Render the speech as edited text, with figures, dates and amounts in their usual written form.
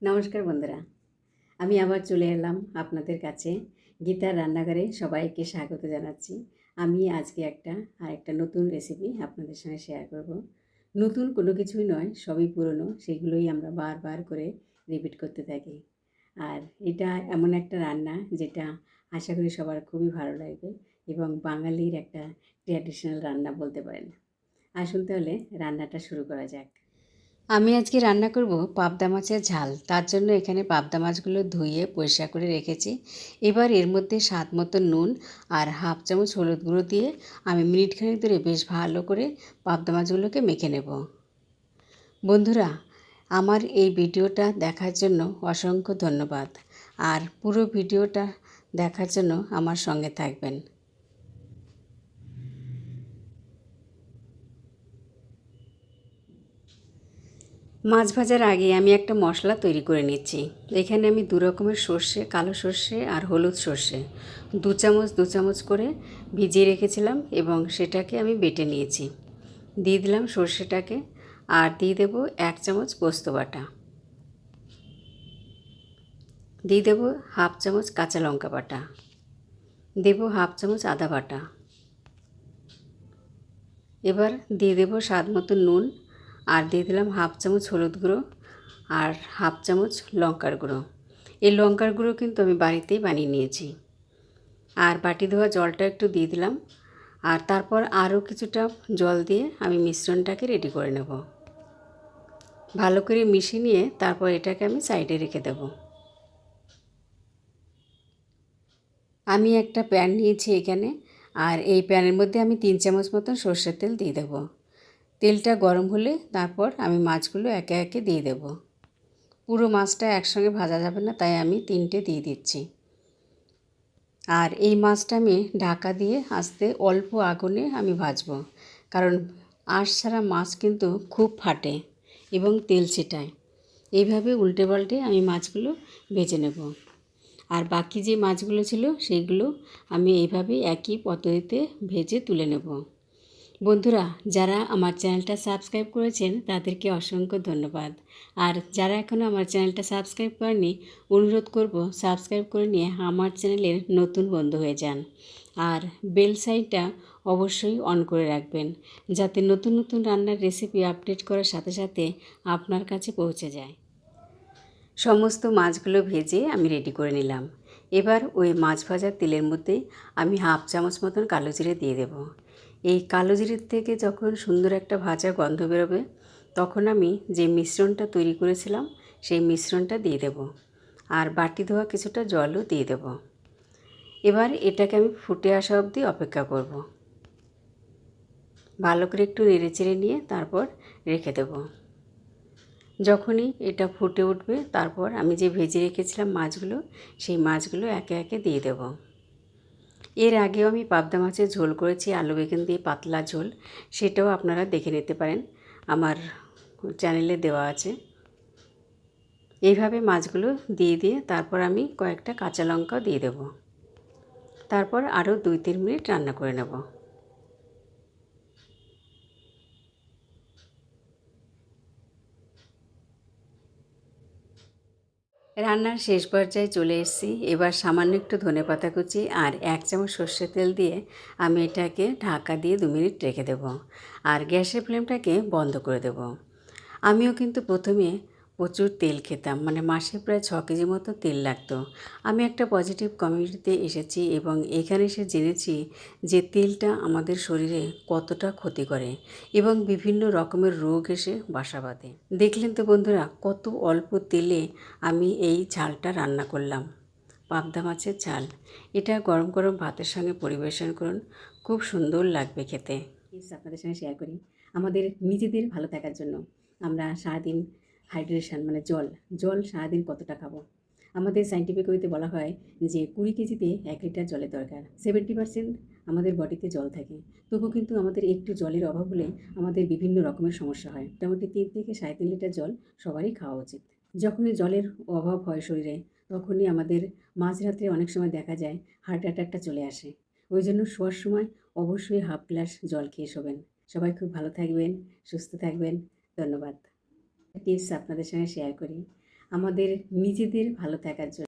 নমস্কার বন্ধুরা, আমি আবার চলে এলাম আপনাদের কাছে। গীতার রান্নাঘরে সবাইকে স্বাগত জানাচ্ছি। আমি আজকে আরেকটা নতুন রেসিপি আপনাদের সঙ্গে শেয়ার করব। নতুন কোনো কিছুই নয়, সবই পুরনো, সেগুলোই আমরা বারবার করে রিপিট করতে থাকি। আর এটা এমন একটা রান্না যেটা আশা করি সবার খুবই ভালো লাগবে এবং বাঙালির একটা ট্র্যাডিশনাল রান্না বলতে পারেন। আসুন তাহলে রান্নাটা শুরু করা যাক। আমি আজকে রান্না করব পাবদা মাছের ঝাল। তার জন্য এখানে পাবদা মাছগুলো ধুয়ে পরিষ্কার করে রেখেছি। এবার এর মধ্যে স্বাদ মতো নুন আর হাফ চামচ হলুদ গুঁড়ো দিয়ে আমি মিনিটখানেক ধরে বেশ ভালো করে পাবদা মাছগুলোকে মেখে নেব। বন্ধুরা, আমার এই ভিডিওটা দেখার জন্য অসংখ্য ধন্যবাদ। আর পুরো ভিডিওটা দেখার জন্য আমার সঙ্গে থাকবেন। মাছ ভাজার আগে আমি একটা মশলা তৈরি করে নিচ্ছি। এখানে আমি দু রকমের সর্ষে, কালো সর্ষে আর হলুদ সর্ষে দু চামচ করে ভিজিয়ে রেখেছিলাম এবং সেটাকে আমি বেটে নিয়েছি। দিয়ে দিলাম সর্ষেটাকে আর দিয়ে দেবো 1 চামচ পোস্ত বাটা, দিয়ে দেবো হাফ চামচ কাঁচা লঙ্কা বাটা, দেবো হাফ চামচ আদা বাটা। এবার দিয়ে দেবো স্বাদ মতো নুন আর দিয়ে দিলাম হাফ চামচ হলুদ গুঁড়ো আর হাফ চামচ লঙ্কার গুঁড়ো। এই লঙ্কার গুঁড়ো কিন্তু আমি বাড়িতেই বানিয়ে নিয়েছি। আর বাটি ধোয়া জলটা একটু দিয়ে দিলাম আর তারপর আরও কিছুটা জল দিয়ে আমি মিশ্রণটাকে রেডি করে নেব। ভালো করে মিশিয়ে নিয়ে তারপর এটাকে আমি সাইডে রেখে দেব। আমি একটা প্যান নিয়েছি এখানে, আর এই প্যানের মধ্যে আমি 3 চামচ মতন সর্ষের তেল দিয়ে দেব। তেলটা গরম হলে তারপর আমি মাছগুলো একে একে দিয়ে দেব। পুরো মাছটা একসঙ্গে ভাজা যাবে না, তাই আমি 3টে দিয়ে দিচ্ছি। আর এই মাছটা আমি ঢাকা দিয়ে আস্তে অল্প আগুনে আমি ভাজবো, কারণ আঁশ ছাড়া মাছ কিন্তু খুব ফাটে এবং তেল ছিটায়। এইভাবে উল্টে পাল্টে আমি মাছগুলো ভেজে নেব। আর বাকি যে মাছগুলো ছিল সেইগুলো আমি এইভাবে একই পদ্ধতিতে ভেজে তুলে নেব। বন্ধুরা, যারা আমার চ্যানেলটা সাবস্ক্রাইব করেছেন তাদেরকে অসংখ্য ধন্যবাদ। আর যারা এখনও আমার চ্যানেলটা সাবস্ক্রাইব করেনি, অনুরোধ করব সাবস্ক্রাইব করে নিয়ে আমার চ্যানেলের নতুন বন্ধু হয়ে যান। আর বেল সাইনটা অবশ্যই অন করে রাখবেন, যাতে নতুন নতুন রান্নার রেসিপি আপডেট করার সাথে সাথে আপনার কাছে পৌঁছে যায়। সমস্ত মাছগুলো ভেজে আমি রেডি করে নিলাম। এবার ওই মাছ ভাজার তেলের মধ্যে আমি হাফ চামচ মতন কালো জিরে দিয়ে দেব। এই কালো জিরের থেকে যখন সুন্দর একটা ভাজা গন্ধ বেরোবে, তখন আমি যে মিশ্রণটা তৈরি করেছিলাম সেই মিশ্রণটা দিয়ে দেব আর বাটি ধোয়া কিছুটা জলও দিয়ে দেব। এবার এটাকে আমি ফুটে আসা অবধি অপেক্ষা করব। ভালো করে একটু নেড়েচেড়ে নিয়ে তারপর রেখে দেব। যখনই এটা ফুটে উঠবে তারপর আমি যে ভেজে রেখেছিলাম মাছগুলো, সেই মাছগুলো একে একে দিয়ে দেব। এর আগেও আমি পাবদা মাছের ঝোল করেছি, আলু বেগুন দিয়ে পাতলা ঝোল, সেটাও আপনারা দেখে নিতে পারেন, আমার চ্যানেলে দেওয়া আছে। এইভাবে মাছগুলো দিয়ে দিয়ে তারপর আমি কয়েকটা কাঁচা লঙ্কাও দিয়ে দেব। তারপর আরও 2-3 মিনিট রান্না করে নেব। রান্নার শেষ পর্যায়ে চলে এসেছি। এবার সামান্য একটু ধনেপাতা কুচি আর 1 চামচ সর্ষের তেল দিয়ে আমি এটাকে ঢাকা দিয়ে 2 মিনিট রেখে দেব আর গ্যাসের ফ্লেমটাকে বন্ধ করে দেব। আমিও কিন্তু প্রথমে প্রচুর তেল খেতাম, মানে মাসে প্রায় 6 কেজি মতো তেল লাগতো। আমি একটা পজিটিভ কমিউনিটিতে এসেছি এবং এখানে এসে জেনেছি যে তেলটা আমাদের শরীরে কতটা ক্ষতি করে এবং বিভিন্ন রকমের রোগ এসে বাসা বাঁধে। দেখলেন তো বন্ধুরা, কত অল্প তেলে আমি এই ঝালটা রান্না করলাম, পাবদা মাছের ঝাল। এটা গরম গরম ভাতের সঙ্গে পরিবেশন করুন, খুব সুন্দর লাগবে খেতে। আপনাদের সঙ্গে শেয়ার করি, আমাদের নিজেদের ভালো থাকার জন্য আমরা সারাদিন হাইড্রেশন মানে জল সারাদিন কতটা খাবো। আমাদের সায়েন্টিফিক ওয়েতে বলা হয় যে 20 কেজিতে 1 লিটার জলের দরকার। 70% আমাদের বডিতে জল থাকে, তবু কিন্তু আমাদের একটু জলের অভাব হলে আমাদের বিভিন্ন রকমের সমস্যা হয়। মোটামুটি 3 থেকে 3.5 লিটার জল সবারই খাওয়া উচিত। যখনই জলের অভাব হয় শরীরে, তখনই আমাদের মাঝরাত্রে অনেক সময় দেখা যায় হার্ট অ্যাটাকটা চলে আসে। ওই জন্য শোয়ার সময় অবশ্যই হাফ গ্লাস জল খেয়ে শোবেন। সবাই খুব ভালো থাকবেন, সুস্থ থাকবেন। ধন্যবাদ। টিপস আপনাদের সঙ্গে শেয়ার করি, আমাদের নিজেদের ভালো থাকার জন্য।